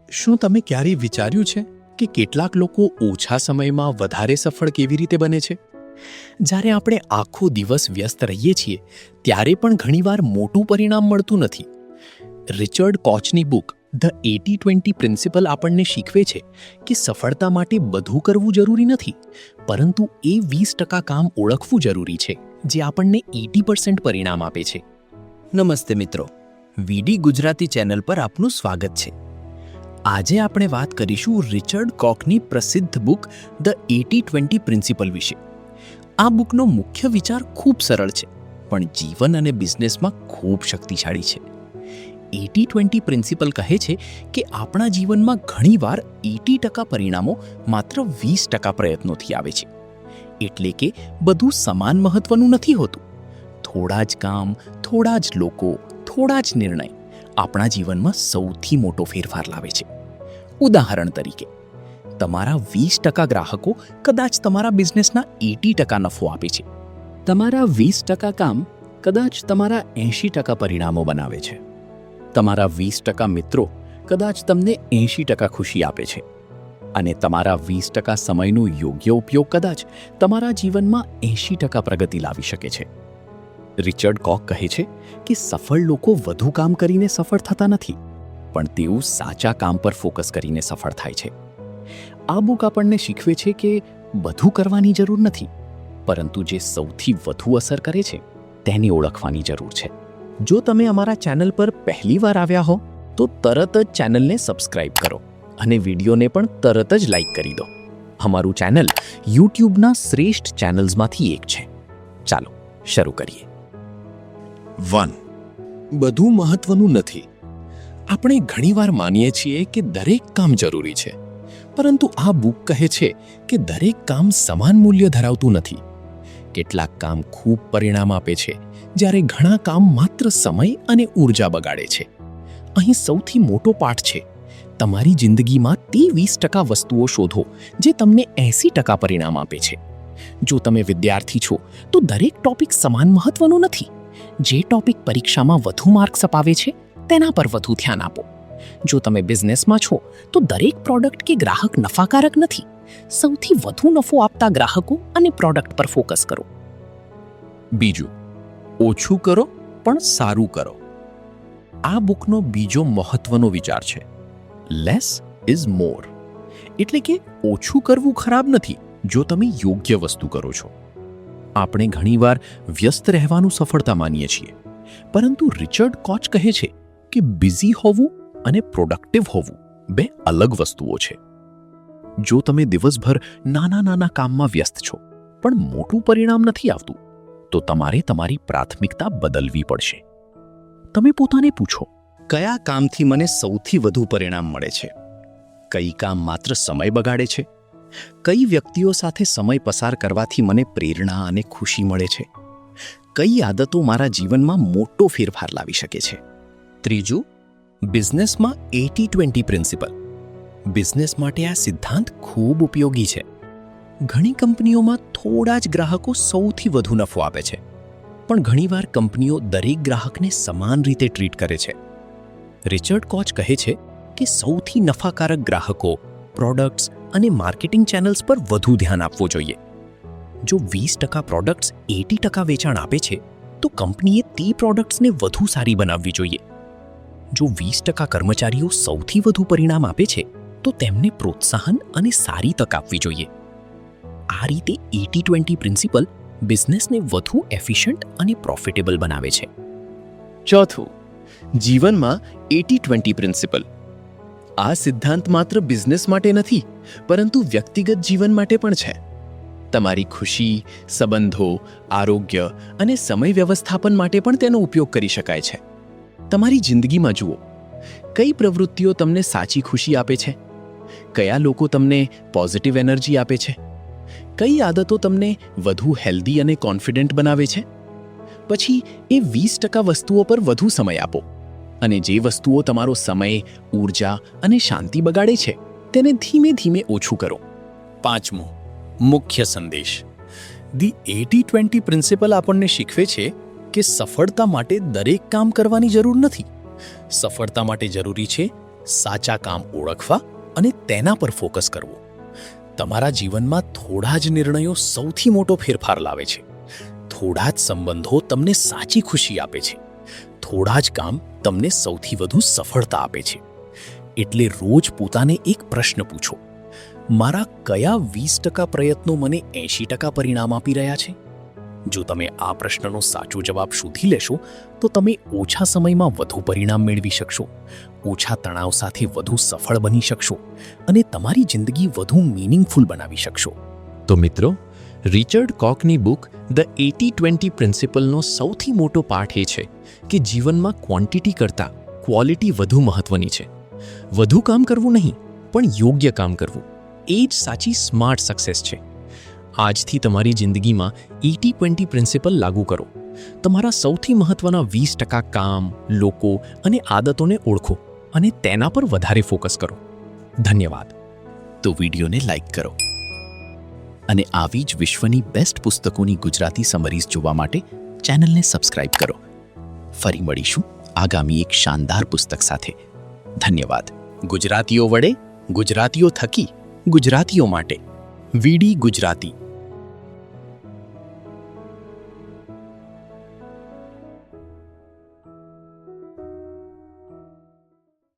શું તમે ક્યારેય વિચાર્યું છે કે કેટલાક લોકો ઓછા સમયમાં વધારે સફળ કેવી રીતે બને છે? જ્યારે આપણે આખો દિવસ વ્યસ્ત રહીએ છીએ ત્યારે પણ ઘણીવાર મોટું પરિણામ મળતું નથી. રિચર્ડ કોચની બુક ધ 80-20 પ્રિન્સિપલ આપણને શીખવે છે કે સફળતા માટે બધું કરવું જરૂરી નથી, પરંતુ એ 20% કામ ઓળખવું જરૂરી છે જે આપણને 80% પરિણામ આપે છે. નમસ્તે મિત્રો, વીડી ગુજરાતી ચેનલ પર આપનું સ્વાગત છે. આજે આપણે વાત કરીશું રિચર્ડ કોકની પ્રસિદ્ધ બુક ધ 80-20 પ્રિન્સિપલ વિશે. આ બુકનો મુખ્ય વિચાર ખૂબ સરળ છે, પણ જીવન અને બિઝનેસમાં ખૂબ શક્તિશાળી છે. 80-20 પ્રિન્સિપલ કહે છે કે આપણા જીવનમાં ઘણીવાર 80% પરિણામો માત્ર 20% પ્રયત્નોથી આવે છે. એટલે કે બધું સમાન મહત્વનું નથી હોતું. થોડા જ કામ, થોડા જ લોકો, થોડા જ નિર્ણય આપણા જીવનમાં સૌથી મોટો ફેરફાર લાવે છે. ઉદાહરણ તરીકે, તમારા 20% ગ્રાહકો કદાચ તમારા બિઝનેસના 80% નફો આપે છે. તમારા 20% કામ કદાચ તમારા 80% પરિણામો બનાવે છે. તમારા 20% મિત્રો કદાચ તમને 80% ખુશી આપે છે. અને તમારા 20% સમયનો યોગ્ય ઉપયોગ કદાચ તમારા જીવનમાં 80% પ્રગતિ લાવી શકે છે. રિચર્ડ કોક કહે છે કે સફળ લોકો વધુ કામ કરીને સફળ થતા નથી, પણ તેઓ સાચા કામ પર ફોકસ કરીને સફળ થાય છે. આ બુક આપણને શીખવે છે કે બધું કરવાની જરૂર નથી, પરંતુ જે સૌથી વધુ અસર કરે છે તેને ઓળખવાની જરૂર છે. જો તમે અમારા ચેનલ પર પહેલીવાર આવ્યા હો તો તરત જ ચેનલને સબસ્ક્રાઇબ કરો અને વિડીયોને પણ તરત જ લાઈક કરી દો. અમારું ચેનલ યુટ્યુબના શ્રેષ્ઠ ચેનલ્સમાંથી એક છે. ચાલો શરૂ કરીએ. 1. બધું મહત્વનું નથી. આપણે ઘણીવાર માનીએ છીએ કે દરેક કામ જરૂરી છે, પરંતુ આ બુક કહે છે કે દરેક કામ સમાન મૂલ્ય ધરાવતું નથી. કેટલાક કામ ખૂબ પરિણામ આપે છે, જ્યારે ઘણા કામ માત્ર સમય અને ઊર્જા બગાડે છે. અહીં સૌથી મોટો પાઠ છે, તમારી જિંદગીમાં તે 20% વસ્તુઓ શોધો જે તમને 80% પરિણામ આપે છે. જો તમે વિદ્યાર્થી છો તો દરેક ટોપિક સમાન મહત્વનો નથી. જે ટોપિક પરીક્ષામાં વધુ માર્ક્સ અપાવે છે તેના પર વધુ ધ્યાન આપો. જો તમે બિઝનેસમાં છો તો દરેક પ્રોડક્ટ કે ગ્રાહક નફાકારક નથી. સૌથી વધુ નફો આપતા ગ્રાહકો અને પ્રોડક્ટ પર ફોકસ કરો. 2. ઓછું કરો પણ સારું કરો. આ બુકનો બીજો મહત્વનો વિચાર છે, લેસ ઇઝ મોર. એટલે કે ઓછું કરવું ખરાબ નથી જો તમે યોગ્ય વસ્તુ કરો છો. આપણે ઘણીવાર વ્યસ્ત રહેવાનું સફળતા માનીએ છીએ, પરંતુ રિચર્ડ કોચ કહે છે કે બિઝી હોવું અને પ્રોડક્ટિવ હોવું બે અલગ વસ્તુઓ છે. જો તમે દિવસભર નાના નાના કામમાં વ્યસ્ત છો પણ મોટું પરિણામ નથી આવતું, તો તમારે તમારી પ્રાથમિકતા બદલવી પડશે. તમે પોતાને પૂછો, કયા કામથી મને સૌથી વધુ પરિણામ મળે છે? કઈ કામ માત્ર સમય બગાડે છે? કઈ વ્યક્તિઓ સાથે સમય પસાર કરવાથી મને પ્રેરણા અને ખુશી મળે છે? કઈ આદતો મારા જીવનમાં મોટો ફેરફાર લાવી શકે છે? 3. બિઝનેસમાં 80-20 પ્રિન્સિપલ. બિઝનેસ માટે આ સિદ્ધાંત ખૂબ ઉપયોગી છે. ઘણી કંપનીઓમાં થોડા જ ગ્રાહકો સૌથી વધુ નફો આપે છે, પણ ઘણીવાર કંપનીઓ દરેક ગ્રાહકને સમાન રીતે ટ્રીટ કરે છે. રિચર્ડ કોચ કહે છે કે સૌથી નફાકારક ગ્રાહકો, પ્રોડક્ટ્સ અને માર્કેટિંગ ચેનલ્સ પર વધુ ધ્યાન આપવું જોઈએ. જો 20% પ્રોડક્ટ્સ 80% વેચાણ આપે છે, તો કંપનીએ તે પ્રોડક્ટ્સને વધુ સારી બનાવવી જોઈએ. જો 20% કર્મચારીઓ સૌથી વધુ પરિણામ આપે છે, તો તેમને પ્રોત્સાહન અને સારી તક આપવી જોઈએ. આ રીતે 80-20 પ્રિન્સિપલ બિઝનેસને વધુ એફિશિયન્ટ અને પ્રોફિટેબલ બનાવે છે. 4. જીવનમાં 80-20 પ્રિન્સિપલ. આ સિદ્ધાંત માત્ર બિઝનેસ માટે નથી, પરંતુ વ્યક્તિગત જીવન માટે પણ છે. તમારી ખુશી, સંબંધો, આરોગ્ય અને સમય વ્યવસ્થાપન માટે પણ તેનો ઉપયોગ કરી શકાય છે. તમારી જિંદગીમાં જુઓ, કઈ પ્રવૃત્તિઓ તમને સાચી ખુશી આપે છે? કયા લોકો તમને પોઝિટિવ એનર્જી આપે છે? કઈ આદતો તમને વધુ હેલ્ધી અને કોન્ફિડન્ટ બનાવે છે? પછી એ 20% વસ્તુઓ પર વધુ સમય આપો, અને જે વસ્તુઓ તમારો સમય, ઊર્જા અને શાંતિ બગાડે છે તેને ધીમે ધીમે ઓછું કરો. 5. મુખ્ય સંદેશ. ધી 80-20 પ્રિન્સિપલ આપણને શીખવે છે કે સફળતા માટે દરેક કામ કરવાની જરૂર નથી. સફળતા માટે જરૂરી છે સાચા કામ ઓળખવા અને તેના પર ફોકસ કરવું. તમારા જીવનમાં થોડા જ નિર્ણયો સૌથી મોટો ફેરફાર લાવે છે. થોડા જ સંબંધો તમને સાચી ખુશી આપે છે. થોડા જ કામ તમને સૌથી વધુ સફળતા આપે છે. એટલે રોજ પોતાને એક પ્રશ્ન પૂછો, મારા કયા 20% પ્રયત્નો મને 80% પરિણામ આપી રહ્યા છે? જો તમે આ પ્રશ્નનો સાચો જવાબ શોધી લેશો તો તમે ઓછા સમયમાં વધુ પરિણામ મેળવી શકશો, ઓછા તણાવ સાથે વધુ સફળ બની શકશો અને તમારી જિંદગી વધુ મીનિંગફુલ બનાવી શકશો. તો મિત્રો, રિચર્ડ કોકની બુક ધ 80-20 પ્રિન્સિપલનો સૌથી મોટો પાઠ એ છે કે જીવનમાં ક્વોન્ટિટી કરતાં ક્વોલિટી વધુ મહત્વની છે. વધુ કામ કરવું નહીં, પણ યોગ્ય કામ કરવું, એ જ સાચી સ્માર્ટ સક્સેસ છે. આજથી તમારી જિંદગીમાં 80-20 પ્રિન્સિપલ લાગુ કરો. તમારા સૌથી મહત્વના 20% કામ, લોકો અને આદતોને ઓળખો અને તેના પર વધારે ફોકસ કરો. ધન્યવાદ. તો વિડીયોને લાઈક કરો અને આવી જ વિશ્વની બેસ્ટ પુસ્તકોની ગુજરાતી સમરીઝ જોવા માટે ચેનલને સબસ્ક્રાઇબ કરો. ફરી મળીશું આગામી એક શાનદાર પુસ્તક સાથે. ધન્યવાદ. ગુજરાતીઓ વડે, ગુજરાતીઓ થકી, ગુજરાતીઓ માટે. વીડી ગુજરાતી.